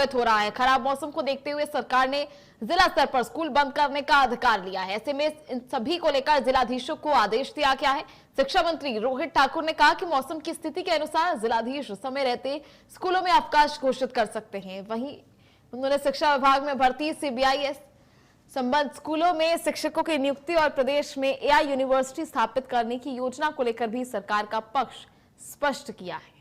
प्रभावित हो रहा है। खराब मौसम को देखते हुए सरकार ने जिला स्तर पर स्कूल बंद करने का अधिकार लिया है। ऐसे में इन सभी को लेकर जिलाधीशों को आदेश दिया गया है। शिक्षा मंत्री रोहित ठाकुर ने कहा कि मौसम की स्थिति के अनुसार जिलाधीश समय रहते स्कूलों में अवकाश घोषित कर सकते हैं। वहीं उन्होंने शिक्षा विभाग में भर्ती CBIS संबंध स्कूलों में शिक्षकों की नियुक्ति और प्रदेश में AI यूनिवर्सिटी स्थापित करने की योजना को लेकर भी सरकार का पक्ष स्पष्ट किया है।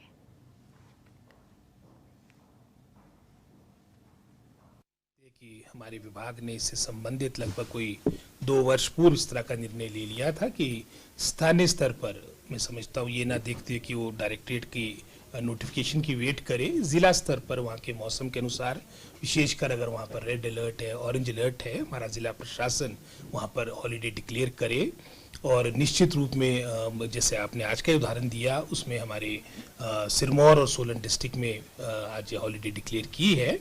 कि हमारे विभाग ने इससे संबंधित लगभग कोई 2 वर्ष पूर्व इस तरह का निर्णय ले लिया था कि स्थानीय स्तर पर मैं समझता हूँ ये ना देखते कि वो डायरेक्टरेट की नोटिफिकेशन की वेट करे, जिला स्तर पर वहाँ के मौसम के अनुसार, विशेषकर अगर वहाँ पर रेड अलर्ट है, ऑरेंज अलर्ट है, हमारा जिला प्रशासन वहाँ पर हॉलीडे डिक्लेयर करे। और निश्चित रूप में जैसे आपने आज का उदाहरण दिया, उसमें हमारे सिरमौर और सोलन डिस्ट्रिक्ट में आज हॉलीडे डिक्लेयर की है।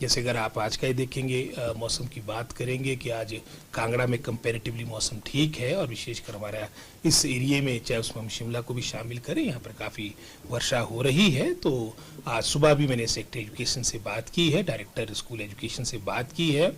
जैसे अगर आप आज का ही देखेंगे, मौसम की बात करेंगे कि आज कांगड़ा में कंपैरेटिवली मौसम ठीक है और विशेषकर हमारा इस एरिया में, चाहे उसमें हम शिमला को भी शामिल करें, यहाँ पर काफ़ी वर्षा हो रही है। तो आज सुबह भी मैंने सेक्रेटरी एजुकेशन से बात की है, डायरेक्टर स्कूल एजुकेशन से बात की है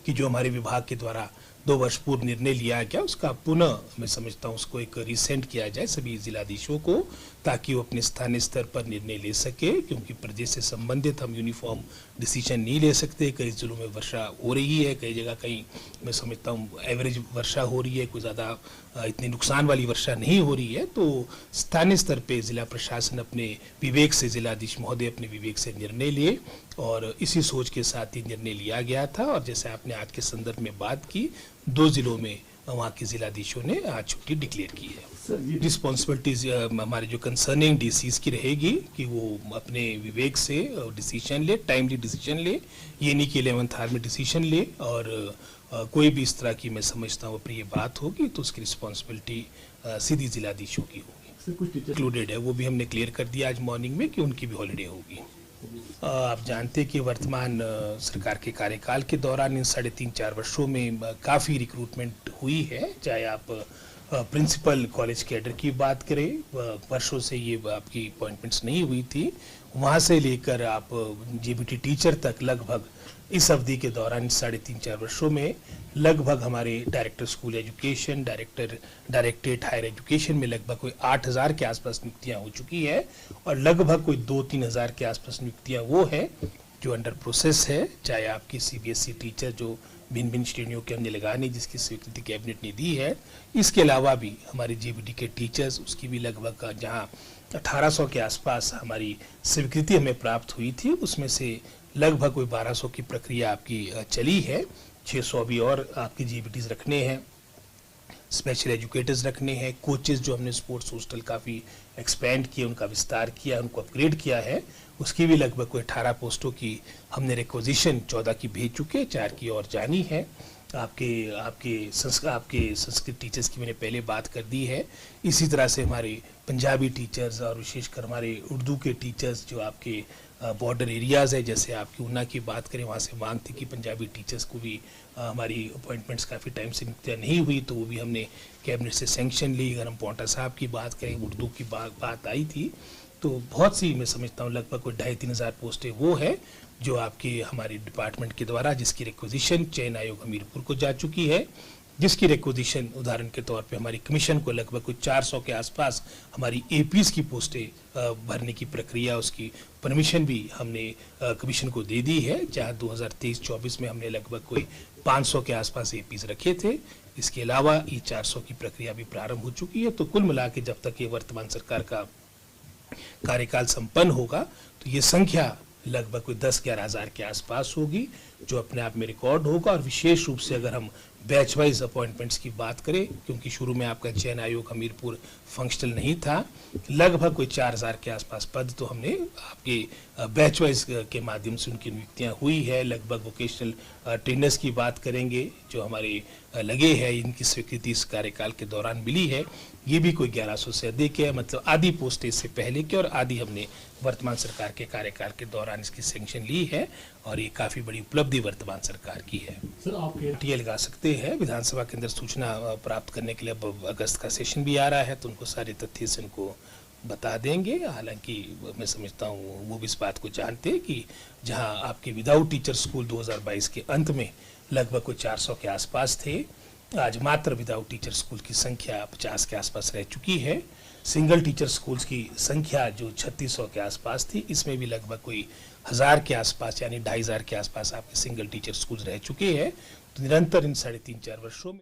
कि जो हमारे विभाग के द्वारा 2 वर्ष पूर्व निर्णय लिया गया, उसका पुनः मैं समझता हूँ उसको एक रिसेंट किया जाए सभी जिलाधीशों को, ताकि वो अपने स्थानीय स्तर पर निर्णय ले सके। क्योंकि प्रदेश से संबंधित हम यूनिफॉर्म डिसीजन नहीं ले सकते। कई जिलों में वर्षा हो रही है, कई जगह कहीं मैं समझता हूँ एवरेज वर्षा हो रही है, कोई ज़्यादा इतनी नुकसान वाली वर्षा नहीं हो रही है। तो स्थानीय स्तर पे जिला प्रशासन अपने विवेक से, जिलाधीश महोदय अपने विवेक से निर्णय लिए और इसी सोच के साथ ही निर्णय लिया गया था। और जैसे आपने आज के संदर्भ में बात की, 2 जिलों में वहाँ के जिलाधीशों ने आज छुट्टी डिक्लेयर की है। रिस्पॉन्सिबिलिटीज हमारे जो कंसर्निंग DCs की रहेगी कि वो अपने विवेक से डिसीजन ले, टाइमली डिसीजन ले, ये नहीं कि 11th आवर में डिसीजन ले। और कोई भी इस तरह की मैं समझता हूँ प्रिय बात होगी तो उसकी रिस्पॉन्सिबिलिटी सीधी जिलाधीशों की होगी। इंक्लूडेड है, वो भी हमने क्लियर कर दिया आज मॉर्निंग में कि उनकी भी हॉलीडे होगी। आप जानते हैं कि वर्तमान सरकार के कार्यकाल के दौरान इन 3.5-4 वर्षों में काफ़ी रिक्रूटमेंट हुई है। चाहे आप प्रिंसिपल कॉलेज कैडर की बात करें, वर्षों से ये आपकी अपॉइंटमेंट्स नहीं हुई थी, वहाँ से लेकर आप JBT टीचर तक लगभग इस अवधि के दौरान 3.5-4 वर्षों में लगभग हमारे director school education, directorate higher education में लगभग कोई 8,000 के आसपास नियुक्तियाँ हो चुकी है। और लगभग कोई 2-3 हज़ार के आसपास नियुक्तियाँ वो है जो अंडर प्रोसेस है। चाहे आपकी CBSE टीचर जो भिन्न भिन्न श्रेणियों के हमने लगाने जिसकी स्वीकृति कैबिनेट ने दी है, इसके अलावा भी हमारे JBT के टीचर्स, उसकी भी लगभग जहाँ 1800 के आसपास हमारी स्वीकृति हमें प्राप्त हुई थी, उसमें से लगभग कोई 1200 की प्रक्रिया आपकी चली है। 600 भी और आपकी JBTs रखने हैं, स्पेशल एजुकेटर्स रखने हैं, कोचेस जो हमने स्पोर्ट्स हॉस्टल काफ़ी एक्सपेंड किए, उनका विस्तार किया, उनको अपग्रेड किया है, उसकी भी लगभग कोई 18 पोस्टों की हमने रिक्वेजिशन 14 की भेज चुके, 4 की और जानी है। आपके संस्कृत टीचर्स की मैंने पहले बात कर दी है। इसी तरह से हमारे पंजाबी टीचर्स और विशेषकर हमारे उर्दू के टीचर्स जो आपके बॉर्डर एरियाज़ है, जैसे आपकी ऊना की बात करें, वहाँ से मांग थी कि पंजाबी टीचर्स को भी हमारी अपॉइंटमेंट्स काफ़ी टाइम से नियुक्तियाँ नहीं हुई, तो वो भी हमने कैबिनेट से सेंक्शन ली। अगर हम पौंटा साहब की बात करें, उर्दू की बात आई थी, तो बहुत सी मैं समझता हूँ लगभग कोई 2,500-3 हज़ार पोस्टें वो है जो आपके हमारे डिपार्टमेंट के द्वारा, जिसकी रिक्वेजिशन चयन आयोग हमीरपुर को जा चुकी है, जिसकी रिक्वेजिशन उदाहरण के तौर पे हमारी कमीशन को लगभग कुछ 400 के आसपास हमारी APs की पोस्टें भरने की प्रक्रिया, उसकी परमिशन भी हमने कमीशन को दे दी है। जहाँ 2023-24 में हमने लगभग कोई 500 के आसपास APs रखे थे। इसके अलावा ये 400 की प्रक्रिया भी प्रारंभ हो चुकी है। तो कुल मिला के जब तक ये वर्तमान सरकार का कार्यकाल संपन्न होगा तो ये संख्या लगभग कोई 10-11 हज़ार के आसपास होगी, जो अपने आप में रिकॉर्ड होगा। और विशेष रूप से अगर हम बैच वाइज अपॉइंटमेंट्स की बात करें, क्योंकि शुरू में आपका चयन आयोग हमीरपुर फंक्शनल नहीं था, लगभग कोई 4,000 के आसपास पद तो हमने आपके बैच वाइज के माध्यम से उनकी नियुक्तियाँ हुई है। लगभग वोकेशनल ट्रेनर्स की बात करेंगे जो हमारे लगे हैं, इनकी स्वीकृति इस कार्यकाल के दौरान मिली है, ये भी कोई 1100 से अधिक है। मतलब आधी पोस्टें इससे पहले की और आधी हमने वर्तमान सरकार के कार्यकाल के दौरान इसकी सैंक्शन ली है, और ये काफ़ी बड़ी उपलब्धि वर्तमान सरकार की है। सर आप टीए लगा सकते हैं विधानसभा के अंदर सूचना प्राप्त करने के लिए। अब अगस्त का सेशन भी आ रहा है, तो उनको सारे तथ्य से उनको बता देंगे। हालांकि मैं समझता हूँ वो भी इस बात को जानते हैं कि जहां आपके विदाउट टीचर स्कूल 2022 के अंत में लगभग कोई 400 के आसपास थे, आज मात्र विदाउट टीचर स्कूल की संख्या 50 के आसपास रह चुकी है। सिंगल टीचर स्कूल्स की संख्या जो 3600 के आसपास थी, इसमें भी लगभग कोई 1000 के आसपास यानी 2500 के आसपास आपके सिंगल टीचर स्कूल्स रह चुके हैं। तो निरंतर इन 3.5-4 वर्षों में